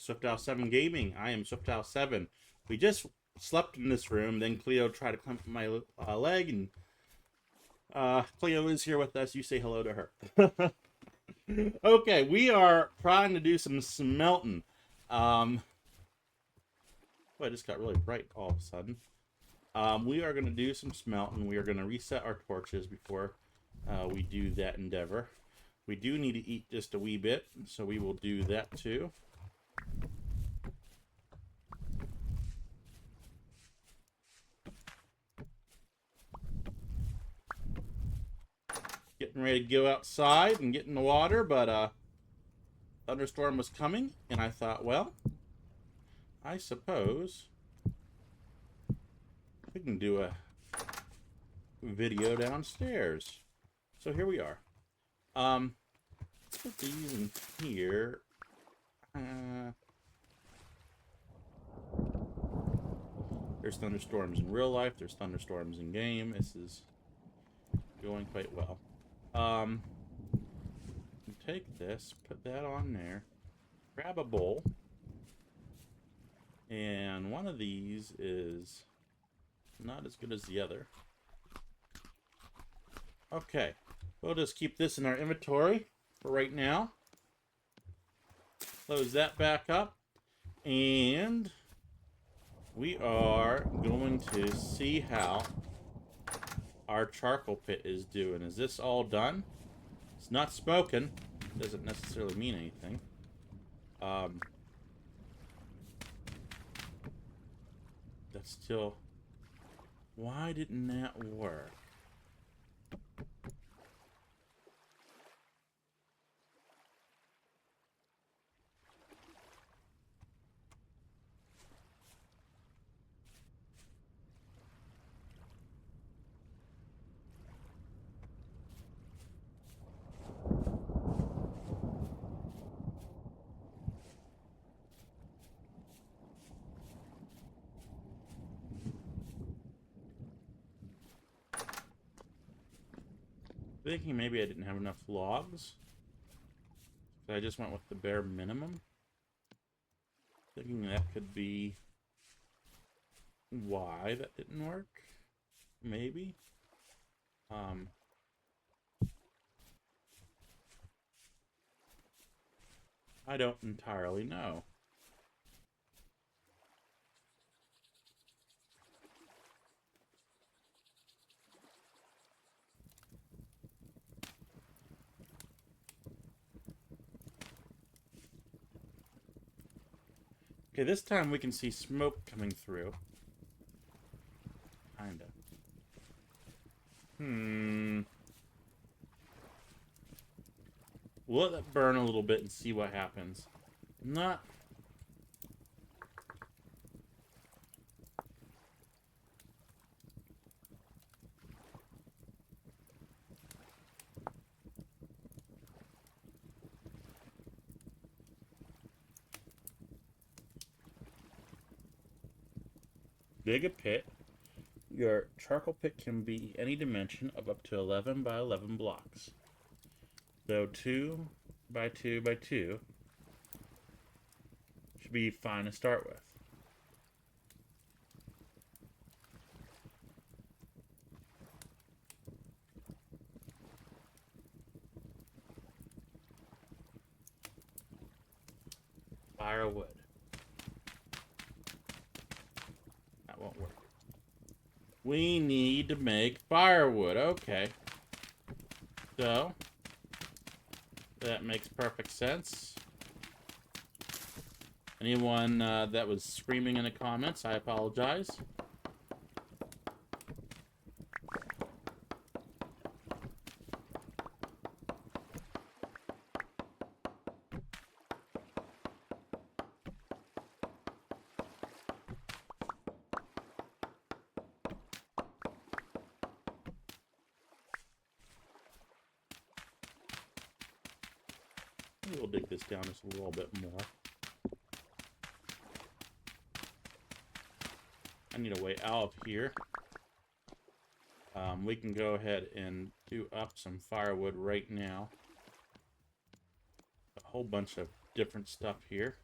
SwiftOwl7 Gaming. I am SwiftOwl7. We just slept in this room, then Cleo tried to climb my leg, and Cleo is here with us. You say hello to her. Okay, we are trying to do some smelting. Boy, it just got really bright all of a sudden. We are going to do some smelting. We are going to reset our torches before we do that endeavor. We do need to eat just a wee bit, so we will do that too. Getting ready to go outside and get in the water, but thunderstorm was coming, and I thought, well, I suppose we can do a video downstairs. So here we are. Let's put these in here. There's thunderstorms in real life. There's thunderstorms in game. This is going quite well. Take this, put that on there, grab a bowl, and one of these is not as good as the other. Okay, we'll just keep this in our inventory for right now. Close that back up, and we are going to see how our charcoal pit is doing. Is this all done? It's not smoking. Doesn't necessarily mean anything. That's still... Why didn't that work? Thinking maybe I didn't have enough logs. So I just went with the bare minimum. Thinking that could be why that didn't work. Maybe. I don't entirely know. Okay, this time we can see smoke coming through. Kinda. We'll let that burn a little bit and see what happens. Not... Dig a pit. Your charcoal pit can be any dimension of up to 11 by 11 blocks. Though 2 by 2 by 2 should be fine to start with. Firewood. That won't work. We need to make firewood. Okay. So, that makes perfect sense. Anyone that was screaming in the comments, I apologize. We'll dig this down just a little bit more. I need a way out of here. We can go ahead and do up some firewood right now. A whole bunch of different stuff here.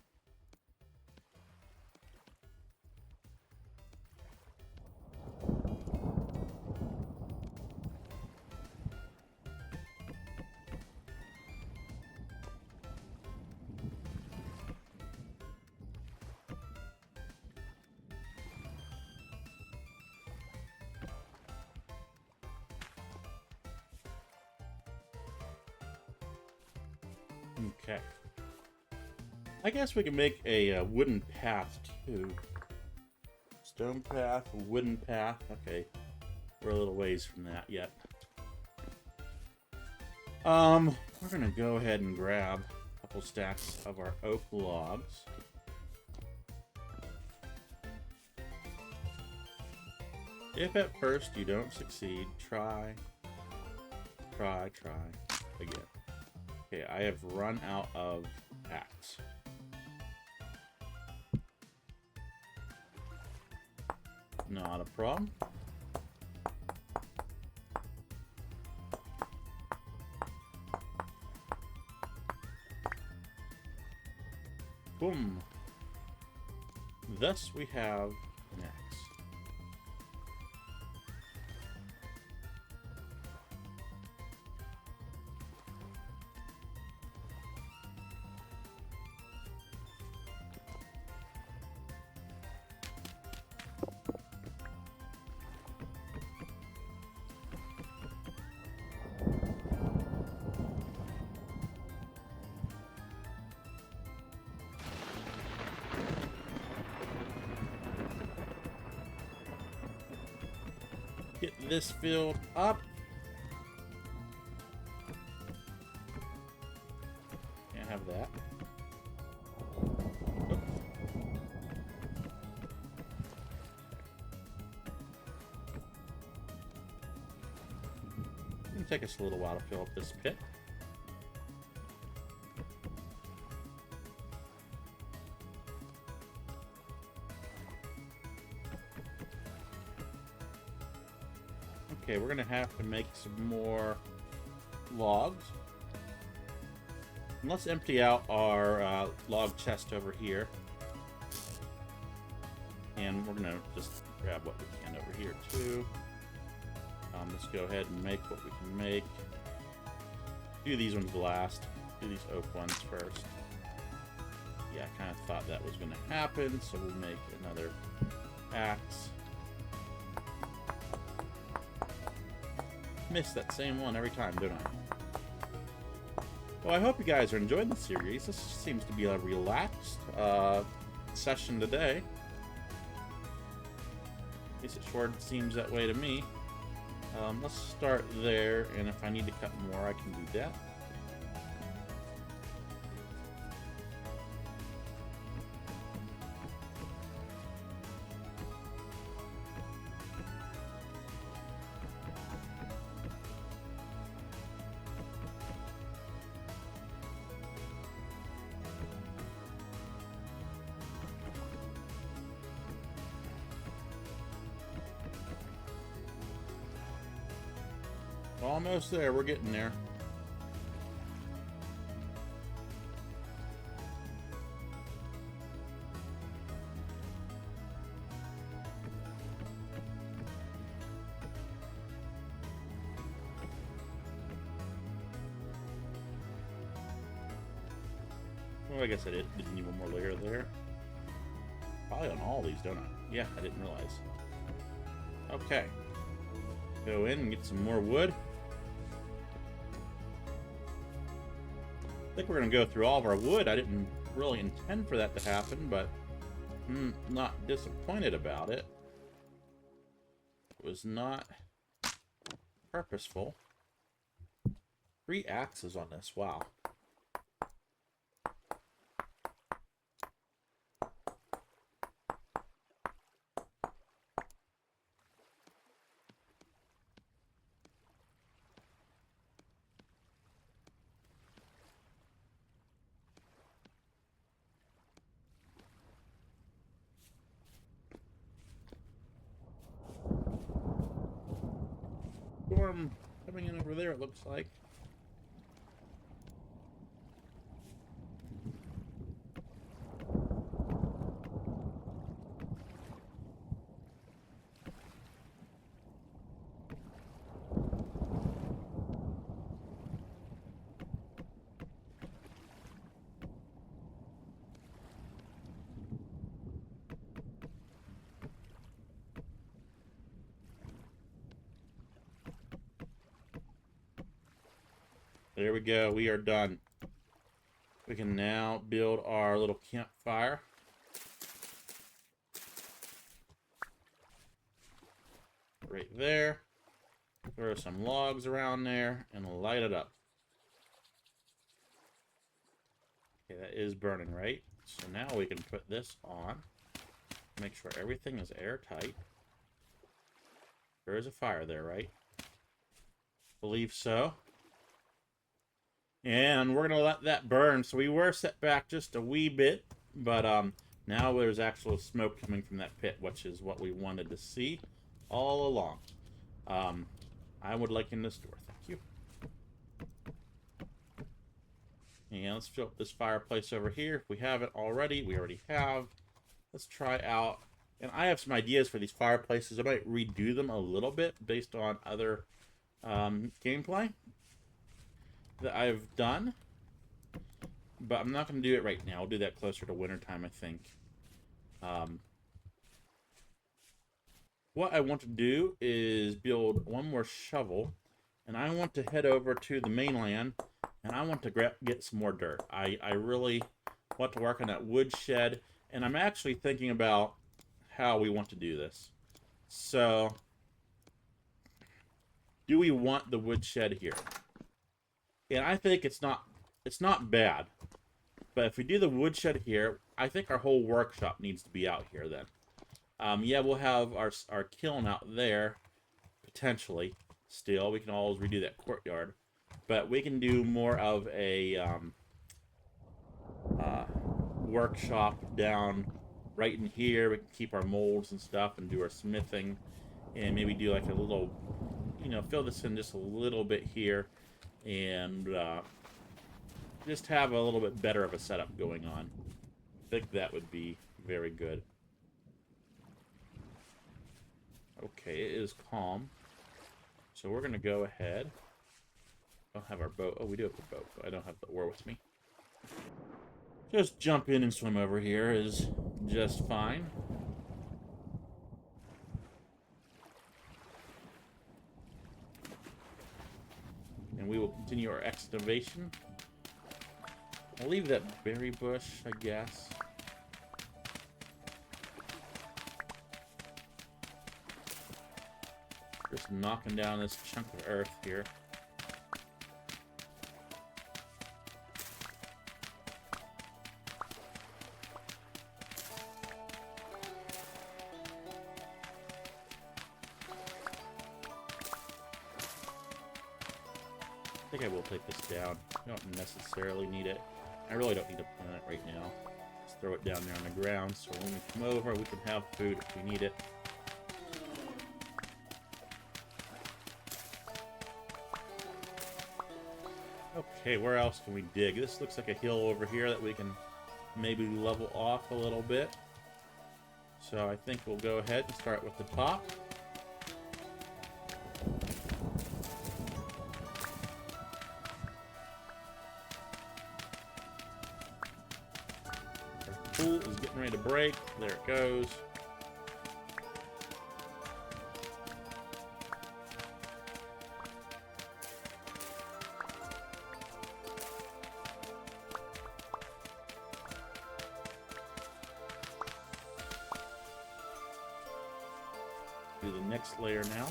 Okay. I guess we can make a wooden path too. Stone path, wooden path. Okay, we're a little ways from that yet. We're gonna go ahead and grab a couple stacks of our oak logs. If at first you don't succeed, try again. Okay, I have run out of axe. Not a problem. Boom. Thus we have an axe. Get this filled up. Can't have that. Oops. It'll take us a little while to fill up this pit. Okay, we're gonna have to make some more logs. And let's empty out our log chest over here. And we're gonna just grab what we can over here too. Let's go ahead and make what we can make. Do these ones last. Do these oak ones first. Yeah, I kind of thought that was gonna happen, so we'll make another axe. Miss that same one every time, don't I? Well, I hope you guys are enjoying the series. This seems to be a relaxed session today. At least it sure seems that way to me. Let's start there, and if I need to cut more, I can do that. Almost there, we're getting there. Well, I guess I didn't need one more layer there. Probably on all these, don't I? Yeah, I didn't realize. Okay. Go in and get some more wood. I think we're going to go through all of our wood. I didn't really intend for that to happen, but I'm not disappointed about it. It was not purposeful. 3 axes on this. Wow. Storm coming in over there, it looks like. There we go. We are done. We can now build our little campfire. Right there. Throw some logs around there and light it up. Okay, that is burning, right? So now we can put this on. Make sure everything is airtight. There is a fire there, right? Believe so. And we're going to let that burn. So we were set back just a wee bit. But now there's actual smoke coming from that pit, which is what we wanted to see all along. I would like in this door. Thank you. And let's fill up this fireplace over here. If we haven't already, we already have. Let's try out. And I have some ideas for these fireplaces. I might redo them a little bit based on other gameplay that I've done. But I'm not going to do it right now. I'll do that closer to wintertime, I think. What I want to do is build one more shovel. And I want to head over to the mainland. And I want to get some more dirt. I really want to work on that wood shed. And I'm actually thinking about how we want to do this. So, do we want the wood shed here? And I think it's not bad. But if we do the wood shed here, I think our whole workshop needs to be out here then. Yeah, we'll have our kiln out there, potentially. Still, we can always redo that courtyard. But we can do more of a workshop down right in here. We can keep our molds and stuff and do our smithing. And maybe do like a little, fill this in just a little bit here. And just have a little bit better of a setup going on. I think that would be very good. Okay, it is calm. So we're going to go ahead. Don't have our boat. Oh, we do have the boat, but I don't have the oar with me. Just jump in and swim over here is just fine. And we will continue our excavation. I'll leave that berry bush, I guess. Just knocking down this chunk of earth here. I think I will take this down. I don't necessarily need it. I really don't need to plant it right now. Just throw it down there on the ground so when we come over we can have food if we need it. Okay, where else can we dig? This looks like a hill over here that we can maybe level off a little bit. So I think we'll go ahead and start with the top. Our pool is getting ready to break. There it goes. Do the next layer now.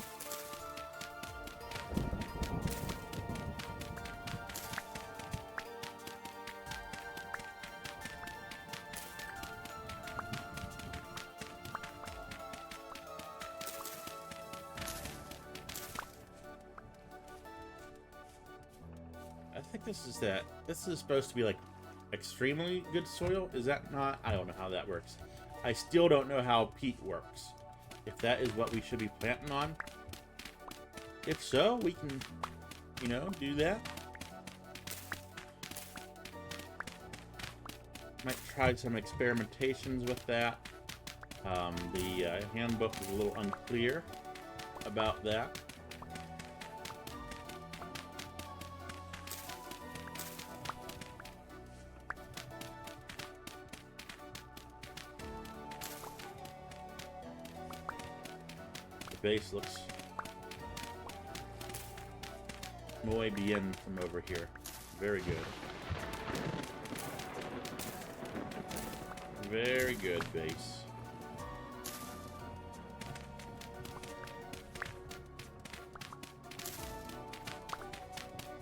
I think this is supposed to be like extremely good soil. Is that not? I don't know how that works. I still don't know how peat works. If that is what we should be planting on. If so, we can, do that. Might try some experimentations with that. The handbook is a little unclear about that. Base looks muy bien from over here. Very good. Very good, base.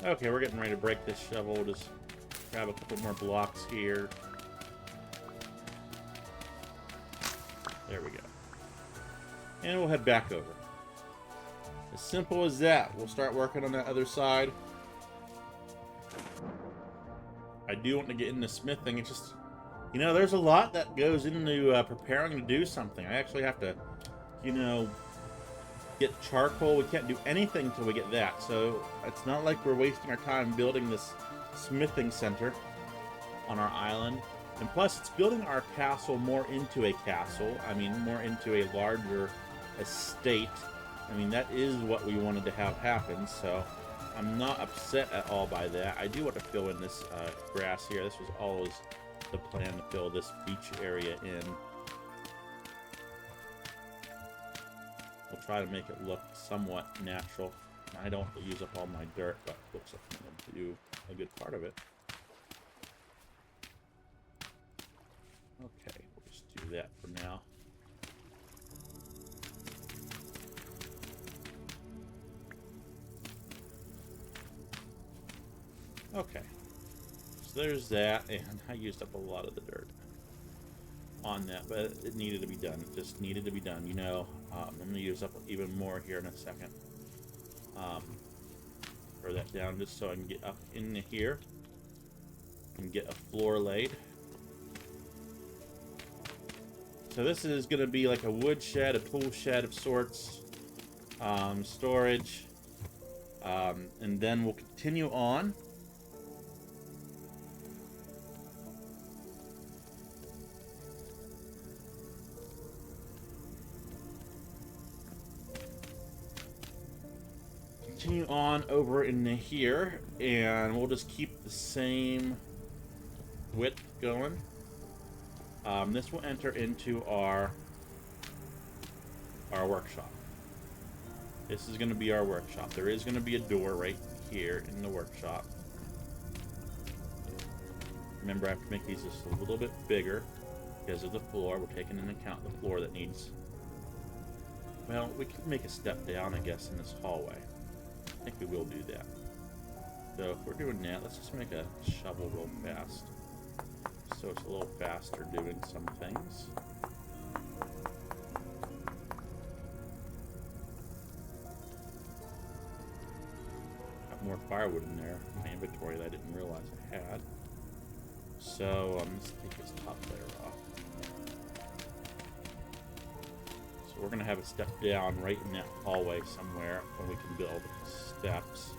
Okay, we're getting ready to break this shovel. We'll just grab a couple more blocks here. There we go. And we'll head back over. As simple as that. We'll start working on that other side. I do want to get into smithing. It's just, you know, there's a lot that goes into preparing to do something. I actually have to, you know, get charcoal. We can't do anything until we get that. So it's not like we're wasting our time building this smithing center on our island. And plus, it's building our castle more into a castle. I mean, more into a larger estate. I mean, that is what we wanted to have happen, so I'm not upset at all by that. I do want to fill in this grass here. This was always the plan, to fill this beach area in. We'll try to make it look somewhat natural. I don't have to use up all my dirt, but it looks like I'm going to do a good part of it. Okay, we'll just do that for now. Okay, so there's that, and I used up a lot of the dirt on that, but it needed to be done. It just needed to be done. You know, I'm going to use up even more here in a second. Throw that down just so I can get up into here and get a floor laid. So this is going to be like a wood shed, a tool shed of sorts, storage, and then we'll continue on. Continue on over in here, and we'll just keep the same width going. This will enter into our workshop. This is going to be our workshop. There is going to be a door right here in the workshop. Remember, I have to make these just a little bit bigger because of the floor. We're taking into account the floor that needs... Well, we can make a step down, I guess, in this hallway. I think we will do that. So if we're doing that, let's just make a shovel real fast. So it's a little faster doing some things. Got more firewood in there in my inventory that I didn't realize I had. So let's take this top layer off. So we're going to have a step down right in that hallway somewhere where we can build steps.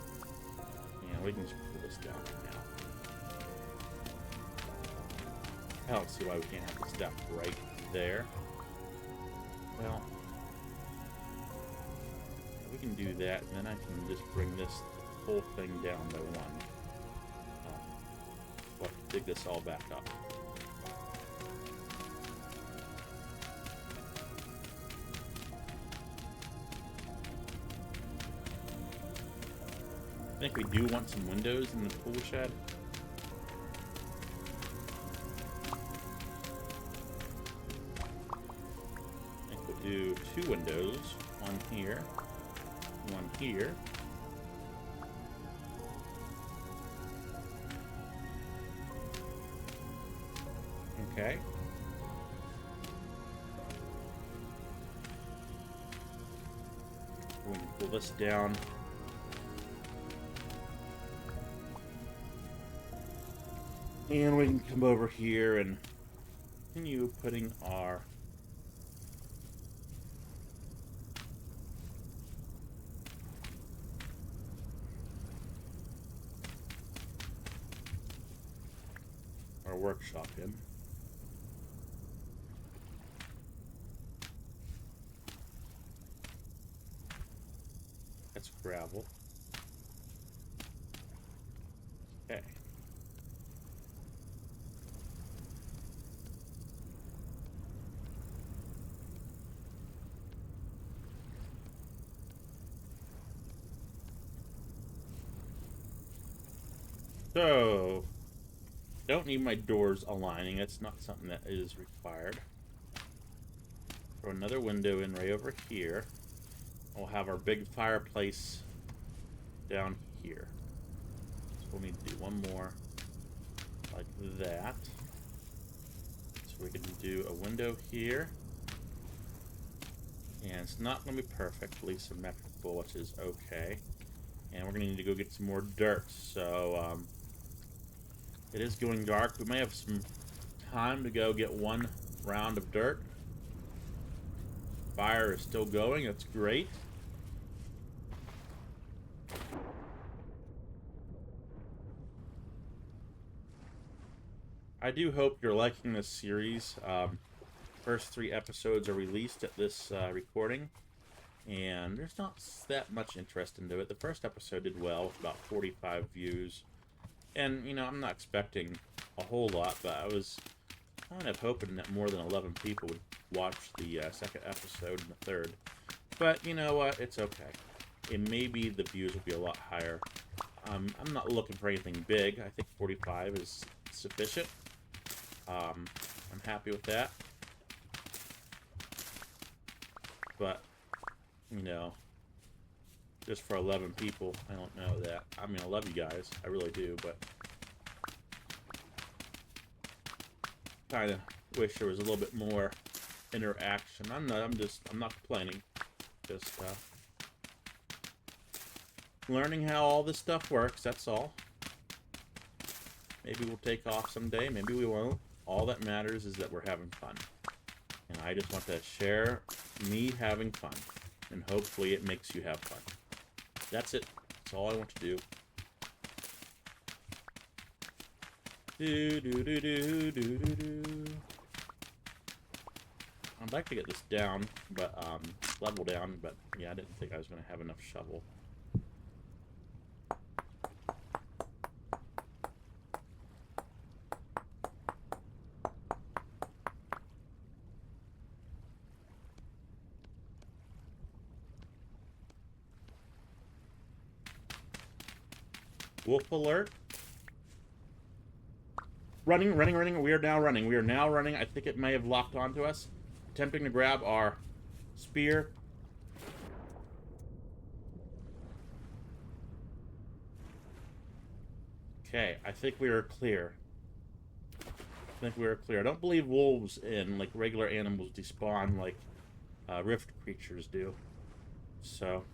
And we can just pull this down right now. I don't see why we can't have the step right there. Well, we can do that, and then I can just bring this whole thing down by one. We'll have to dig this all back up. I think we do want some windows in the tool shed. Do 2 windows, one here, one here. Okay. We can pull this down. And we can come over here and continue putting our workshop in. That's gravel. Okay. So Don't need my doors aligning. That's not something that is required. Throw another window in right over here. We'll have our big fireplace down here. So we'll need to do one more like that. So we can do a window here. And it's not going to be perfectly symmetrical, which is okay. And we're going to need to go get some more dirt. So it is going dark. We may have some time to go get one round of dirt. Fire is still going. That's great. I do hope you're liking this series. First 3 episodes are released at this recording, and there's not that much interest into it. The first episode did well with about 45 views, and you know, I'm not expecting a whole lot, but I was kind of hoping that more than 11 people would watch the second episode and the third. But you know what? It's okay. And maybe the views will be a lot higher. I'm not looking for anything big. I think 45 is sufficient. I'm happy with that. But, you know, just for 11 people, I don't know that. I mean, I love you guys. I really do, but kind of wish there was a little bit more interaction. I'm not complaining. Just learning how all this stuff works, that's all. Maybe we'll take off someday, maybe we won't. All that matters is that we're having fun. And I just want to share me having fun. And hopefully it makes you have fun. That's it. That's all I want to do. I'd like to get this down, but level down, but yeah, I didn't think I was going to have enough shovel. Wolf alert. Running, running, running. We are now running. We are now running. I think it may have locked onto us. Attempting to grab our spear. Okay, I think we are clear. I don't believe wolves and like regular animals despawn like rift creatures do. So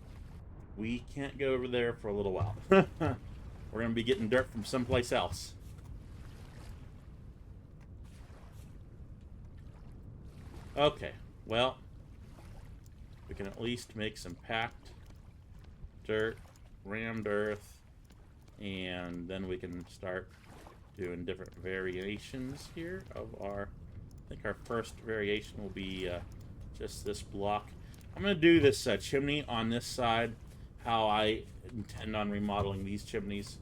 we can't go over there for a little while. We're going to be getting dirt from someplace else. Okay, well, we can at least make some packed dirt, rammed earth, and then we can start doing different variations here of our... I think our first variation will be just this block. I'm going to do this chimney on this side, how I intend on remodeling these chimneys.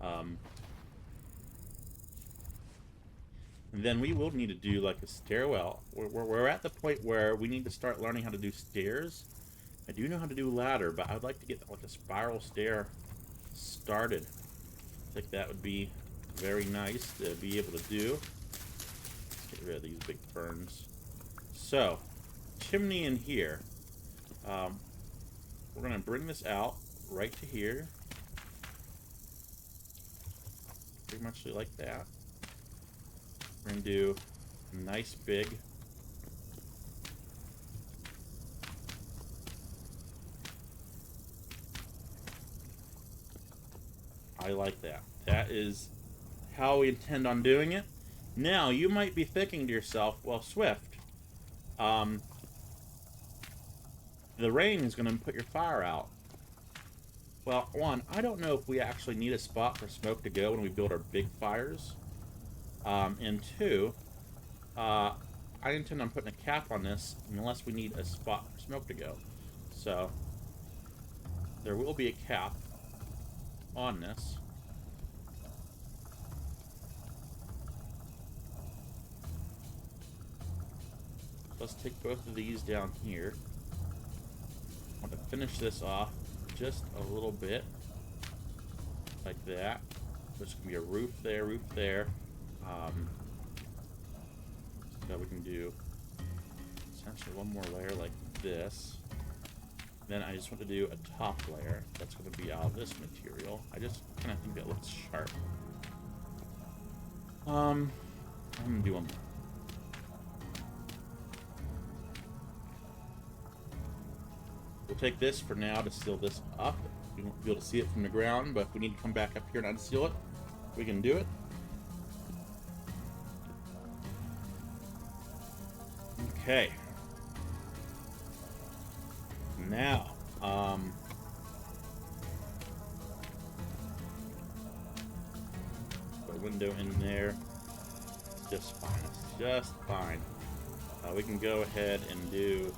And then we will need to do like a stairwell. We're at the point where we need to start learning how to do stairs. I do know how to do ladder, but I'd like to get like a spiral stair started. I think that would be very nice to be able to do. Let's get rid of these big ferns. So, chimney in here. We're going to bring this out right to here. Pretty much like that. We're going to do a nice big I like that. That is how we intend on doing it. Now, you might be thinking to yourself, well, Swift, the rain is going to put your fire out. Well, one, I don't know if we actually need a spot for smoke to go when we build our big fires. And two, I intend on putting a cap on this unless we need a spot for smoke to go. So, there will be a cap on this. Let's take both of these down here. I want to finish this off just a little bit. Like that. There's going to be a roof there, So we can do essentially one more layer like this. Then I just want to do a top layer that's going to be out of this material. I just kind of think that looks sharp. I'm going to do one more. We'll take this for now to seal this up. We won't be able to see it from the ground, but if we need to come back up here and unseal it, we can do it. Okay. Now, put a window in there. Just fine. It's just fine. We can go ahead and do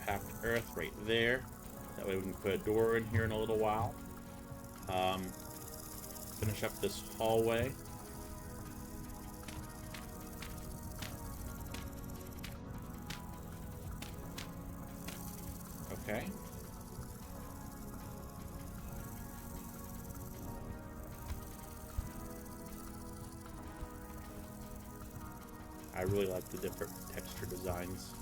packed earth right there. That way we can put a door in here in a little while. Finish up this hallway. Okay. I really like the different texture designs.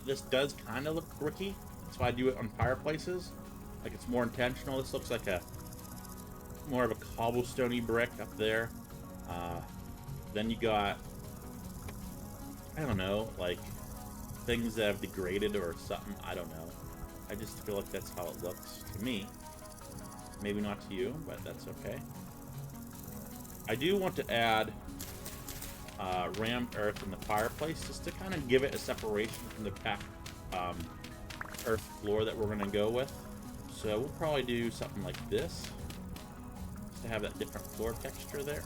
This does kind of look bricky. That's why I do it on fireplaces. Like it's more intentional. This looks like more of a cobblestone-y brick up there. Then you got, I don't know, like things that have degraded or something. I don't know. I just feel like that's how it looks to me. Maybe not to you, but that's okay. I do want to add rammed earth in the fireplace just to kind of give it a separation from the packed earth floor that we're going to go with. So we'll probably do something like this just to have that different floor texture there.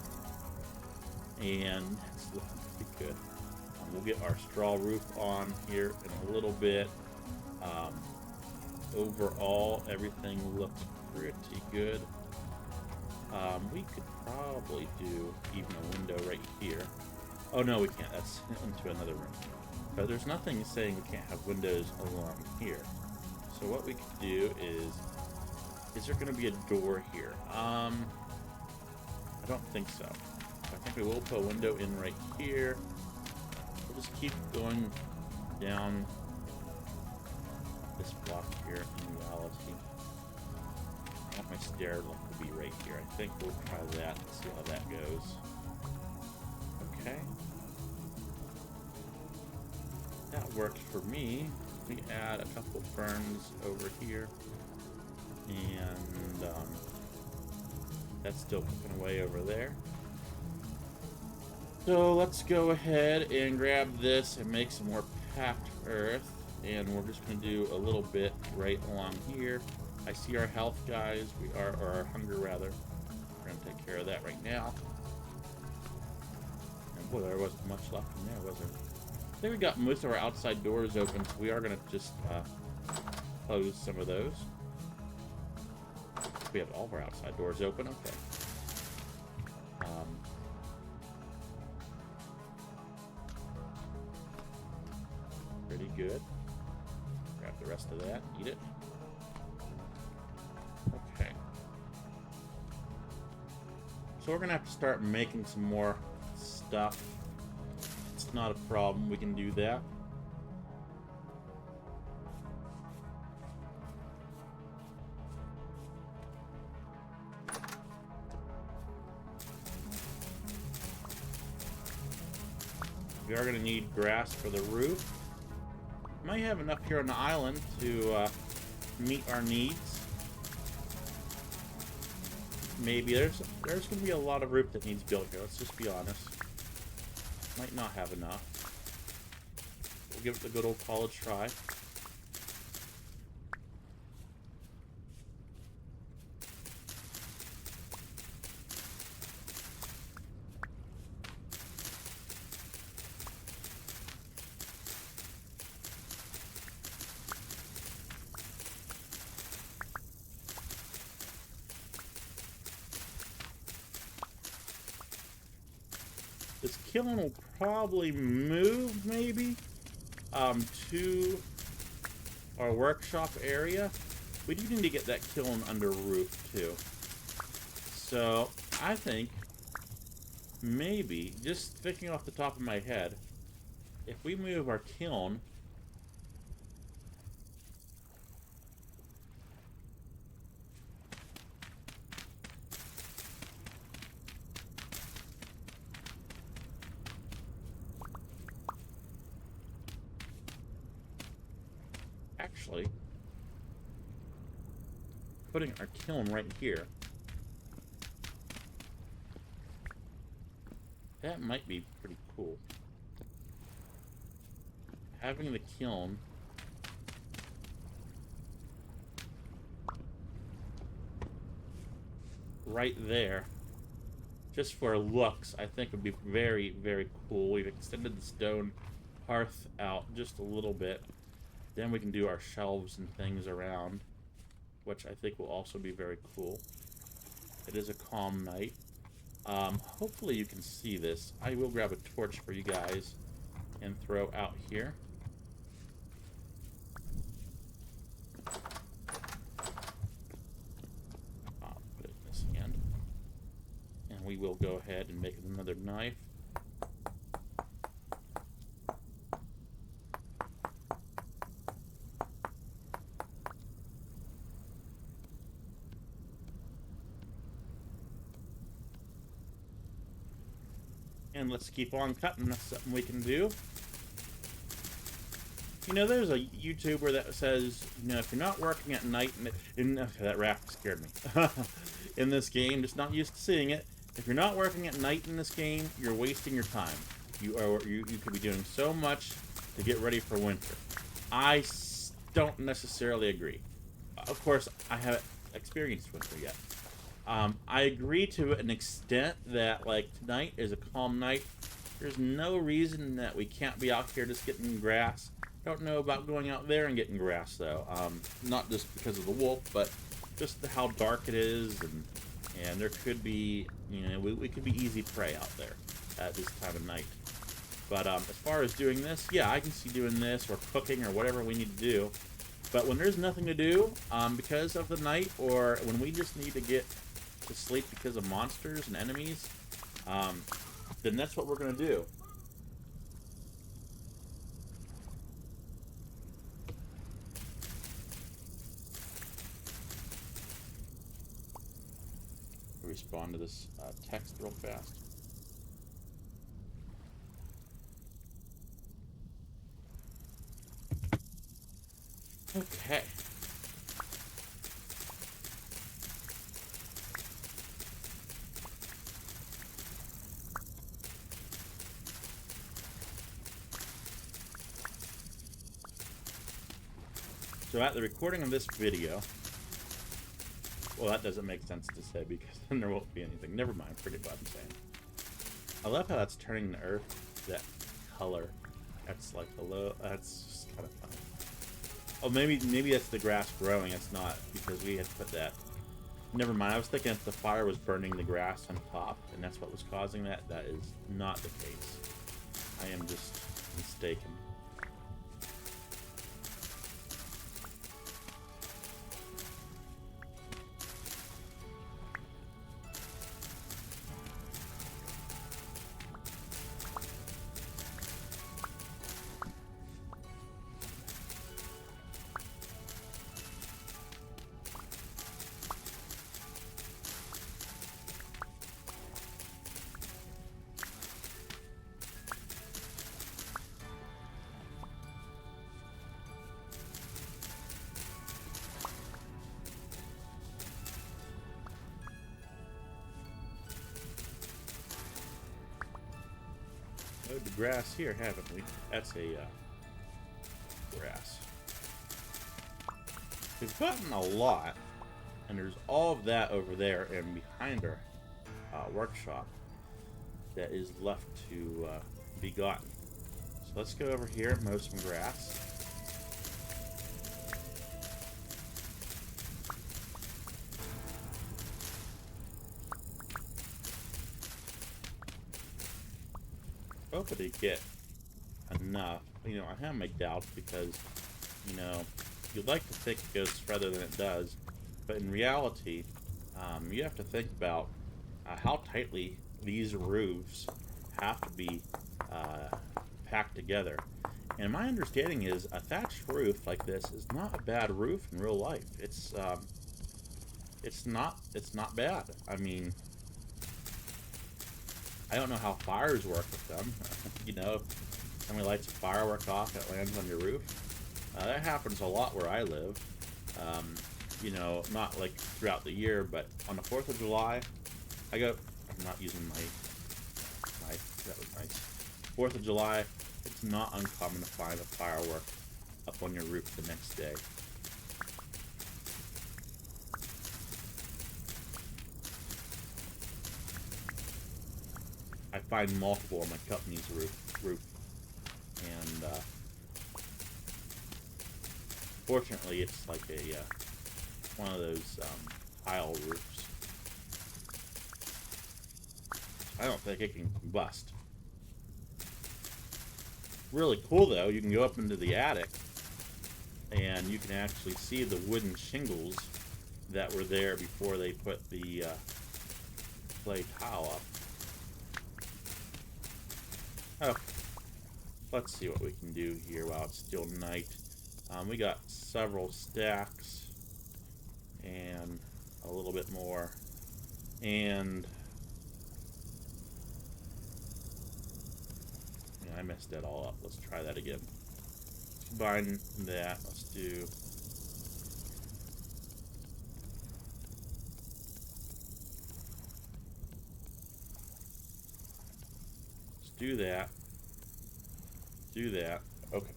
And it's looking pretty good. We'll get our straw roof on here in a little bit. Overall, everything looks pretty good. We could probably do even a window right here. Oh no, we can't. That's into another room. But there's nothing saying we can't have windows along here. So what we could do is there going to be a door here? I don't think so. I think we will put a window in right here. We'll just keep going down this block here in reality. I want my stair to be right here. I think we'll try that and see how that goes. Okay. That works for me. We add a couple ferns over here. And that's still cooking away over there. So let's go ahead and grab this and make some more packed earth. And we're just going to do a little bit right along here. I see our health, guys. Or our hunger, rather. We're going to take care of that right now. And boy, there wasn't much left in there, was there? I think we got most of our outside doors open, so we are going to just close some of those. We have all of our outside doors open. Okay. Pretty good. Grab the rest of that. Eat it. Okay. So we're going to have to start making some more stuff. It's not a problem. We can do that. We are going to need grass for the roof. Might have enough here on the island to meet our needs. Maybe there's going to be a lot of roof that needs built here. Let's just be honest. Might not have enough. We'll give it the good old college try. This kiln will probably move, maybe, to our workshop area. We do need to get that kiln under roof, too. So, I think maybe, just thinking off the top of my head, if we move our kiln actually putting our kiln right here, that might be pretty cool. Having the kiln right there, just for looks, I think would be very, very cool. We've extended the stone hearth out just a little bit. Then we can do our shelves and things around, which I think will also be very cool. It is a calm night. Hopefully you can see this. I will grab a torch for you guys and throw out here. I'll put it in this hand. And we will go ahead and make another knife. And let's keep on cutting. That's something we can do. You know, there's a YouTuber that says, you know, if you're not working at night, okay, that raft scared me. In this game, just not used to seeing it. If you're not working at night in this game, you're wasting your time. You could be doing so much to get ready for winter. I don't necessarily agree. Of course, I haven't experienced winter yet. I agree to an extent that, like, tonight is a calm night. There's no reason that we can't be out here just getting grass. Don't know about going out there and getting grass, though. Not just because of the wolf, but just how dark it is, and there could be, you know, we could be easy prey out there at this time of night. But as far as doing this, yeah, I can see doing this, or cooking, or whatever we need to do. But when there's nothing to do, because of the night, or when we just need to get to sleep because of monsters and enemies, then that's what we're going to do. Respond to this text real fast. Okay. So at the recording of this video, well, that doesn't make sense to say because then there won't be anything. Never mind, forget what I'm saying. I love how that's turning the earth, that color. That's like hello. That's just kind of fun. Oh, maybe that's the grass growing. It's not, because we had to put that. Never mind. I was thinking if the fire was burning the grass on top, and that's what was causing that. That is not the case. I am just mistaken. Mowed the grass here, haven't we? That's a grass. We've gotten a lot, and there's all of that over there and behind our workshop that is left to be gotten. So let's go over here and mow some grass. Hopefully get enough. You know, I have my doubts because, you know, you'd like to think it goes further than it does, but in reality, you have to think about how tightly these roofs have to be packed together. And my understanding is a thatched roof like this is not a bad roof in real life. It's not bad. I mean, I don't know how fires work with them. You know, if somebody lights a firework off that lands on your roof. That happens a lot where I live. Um, you know, not like throughout the year, but on the 4th of July, I'm not using my knife. That was nice. 4th of July, it's not uncommon to find a firework up on your roof the next day. I find multiple on my company's roof. And fortunately, it's like a one of those tile roofs. I don't think it can combust. Really cool though, you can go up into the attic and you can actually see the wooden shingles that were there before they put the clay tile up. Oh, let's see what we can do here while it's still night. We got several stacks and a little bit more, and I messed that all up. Let's try that again. Combine that. Let's do that. Do that. Okay.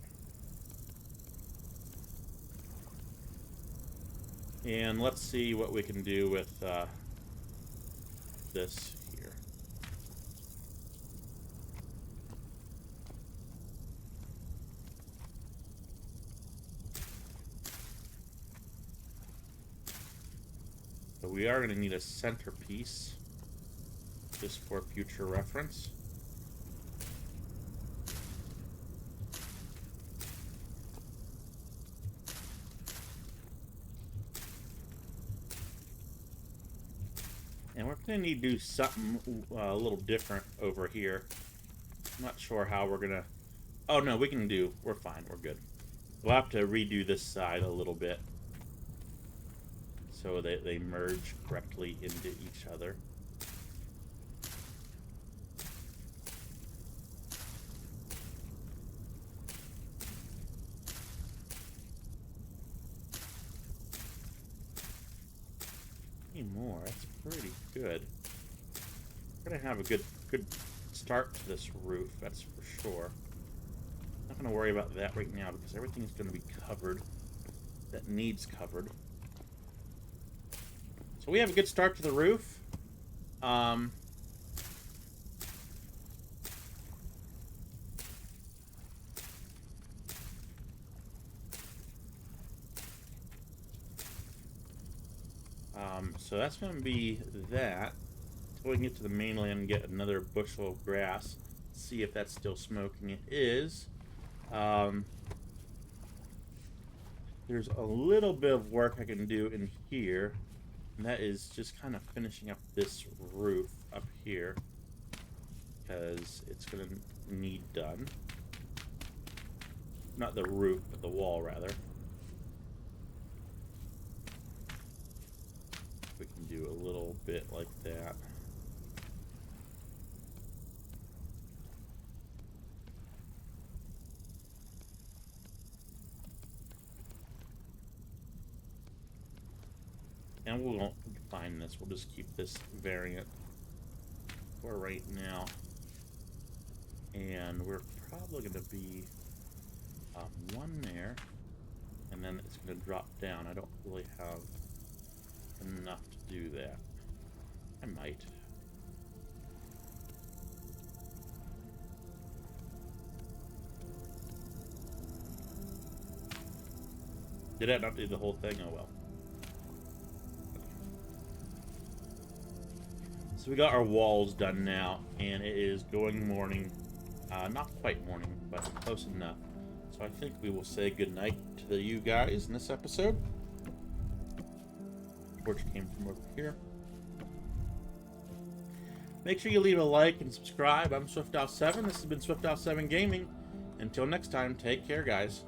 And let's see what we can do with this here. So we are going to need a centerpiece just for future reference. And we're going to need to do something a little different over here. I'm not sure how we're going to... Oh, no, we're fine. We're good. We'll have to redo this side a little bit so that they merge correctly into each other. More. That's pretty good. We're gonna have a good start to this roof, that's for sure. Not gonna worry about that right now because everything's gonna be covered that needs covered. So we have a good start to the roof. So that's going to be that. Until we can get to the mainland and get another bushel of grass. See if that's still smoking. It is. There's a little bit of work I can do in here. And that is just kind of finishing up this roof up here. Because it's going to need done. Not the roof, but the wall, rather. We can do a little bit like that. And we won't define this, we'll just keep this variant for right now. And we're probably going to be one there, and then it's going to drop down. I don't really have enough to do that. I might. Did I not do the whole thing? Oh well. So we got our walls done now, and it is going morning. Not quite morning, but close enough. So I think we will say goodnight to you guys in this episode. Torch came from over here. Make sure you leave a like and subscribe. I'm SwiftOut7. This has been SwiftOut7 Gaming. Until next time, take care, guys.